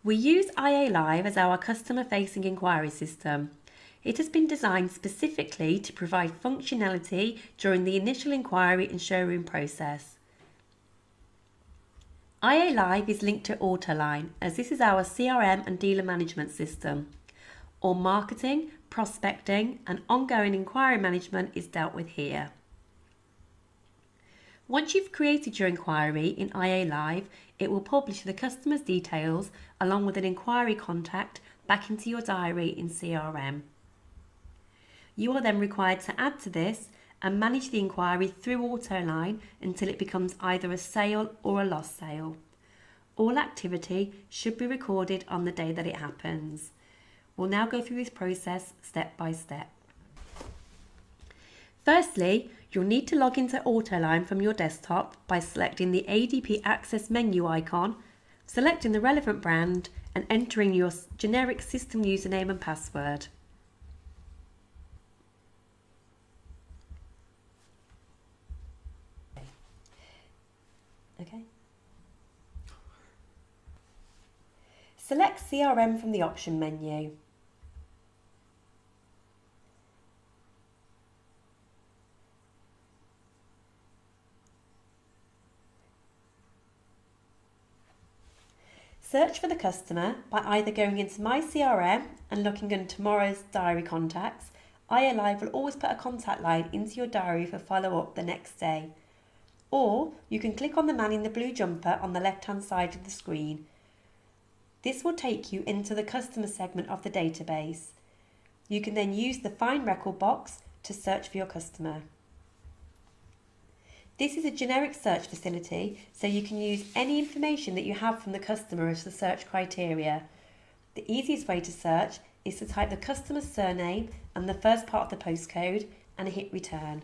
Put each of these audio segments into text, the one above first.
We use IA Live as our customer-facing inquiry system. It has been designed specifically to provide functionality during the initial inquiry and showroom process. IA Live is linked to Autoline, as this is our CRM and dealer management system. All marketing, prospecting and ongoing inquiry management is dealt with here. Once you've created your inquiry in IA Live, it will publish the customer's details along with an inquiry contact back into your diary in CRM. You are then required to add to this and manage the inquiry through Autoline until it becomes either a sale or a lost sale. All activity should be recorded on the day that it happens. We'll now go through this process step by step. Firstly, you'll need to log into Autoline from your desktop by selecting the ADP Access menu icon, selecting the relevant brand and entering your generic system username and password. Okay. Select CRM from the option menu. Search for the customer by either going into My CRM and looking into tomorrow's diary contacts. IA Live will always put a contact line into your diary for follow-up the next day. Or you can click on the man in the blue jumper on the left-hand side of the screen. This will take you into the customer segment of the database. You can then use the Find Record box to search for your customer. This is a generic search facility, so you can use any information that you have from the customer as the search criteria. The easiest way to search is to type the customer's surname and the first part of the postcode and hit return.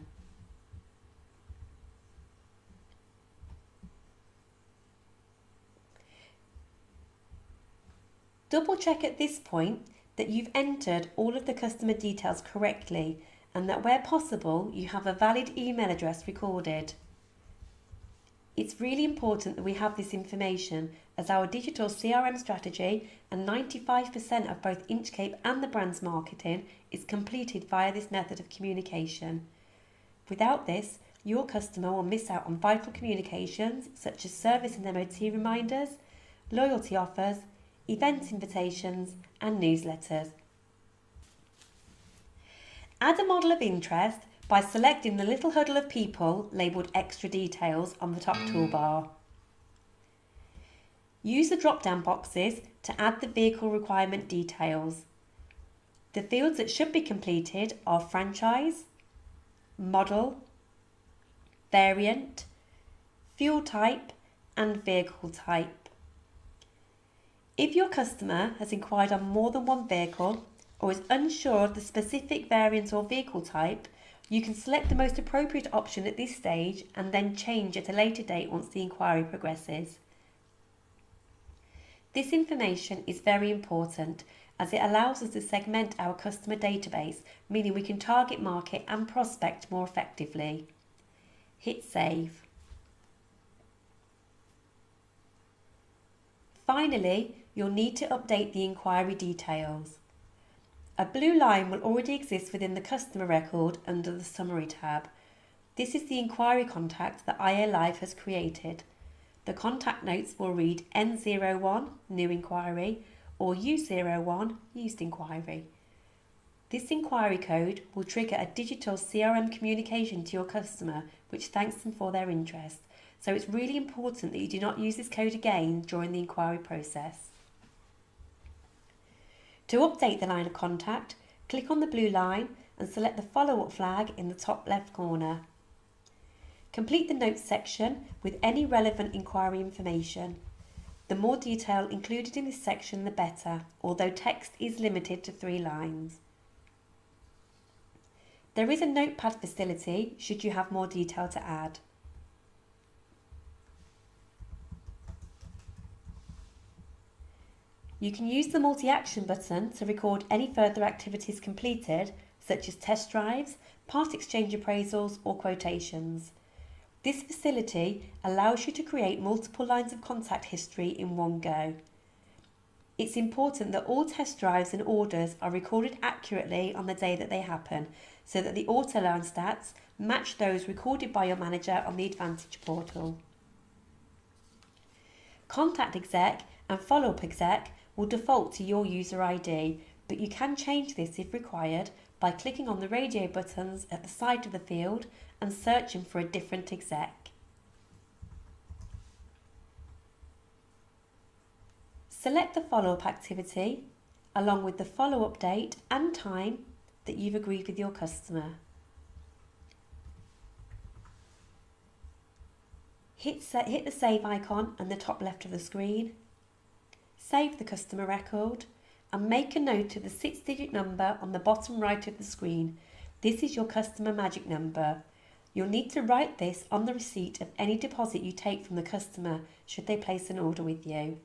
Double check at this point that you've entered all of the customer details correctly and that where possible you have a valid email address recorded. It's really important that we have this information as our digital CRM strategy and 95% of both Inchcape and the brand's marketing is completed via this method of communication. Without this, your customer will miss out on vital communications such as service and MOT reminders, loyalty offers, event invitations and newsletters. Add a model of interest by selecting the little huddle of people labelled Extra Details on the top toolbar. Use the drop-down boxes to add the vehicle requirement details. The fields that should be completed are franchise, model, variant, fuel type and vehicle type. If your customer has inquired on more than one vehicle or is unsure of the specific variant or vehicle type, you can select the most appropriate option at this stage and then change at a later date once the inquiry progresses. This information is very important as it allows us to segment our customer database, meaning we can target, market and prospect more effectively. Hit save. Finally, you'll need to update the inquiry details. A blue line will already exist within the customer record under the Summary tab. This is the inquiry contact that IA Live has created. The contact notes will read N01, New Inquiry, or U01, Used Inquiry. This inquiry code will trigger a digital CRM communication to your customer, which thanks them for their interest. So it's really important that you do not use this code again during the inquiry process. To update the line of contact, click on the blue line and select the follow-up flag in the top left corner. Complete the notes section with any relevant inquiry information. The more detail included in this section the better, although text is limited to 3 lines. There is a notepad facility should you have more detail to add. You can use the multi-action button to record any further activities completed, such as test drives, part exchange appraisals or quotations. This facility allows you to create multiple lines of contact history in one go. It's important that all test drives and orders are recorded accurately on the day that they happen, so that the auto line stats match those recorded by your manager on the Advantage portal. Contact exec and follow-up exec will default to your user ID, but you can change this if required by clicking on the radio buttons at the side of the field and searching for a different exec. Select the follow-up activity along with the follow-up date and time that you've agreed with your customer. Hit the save icon on the top left of the screen, save the customer record and make a note of the 6-digit number on the bottom right of the screen. This is your customer magic number. You'll need to write this on the receipt of any deposit you take from the customer should they place an order with you.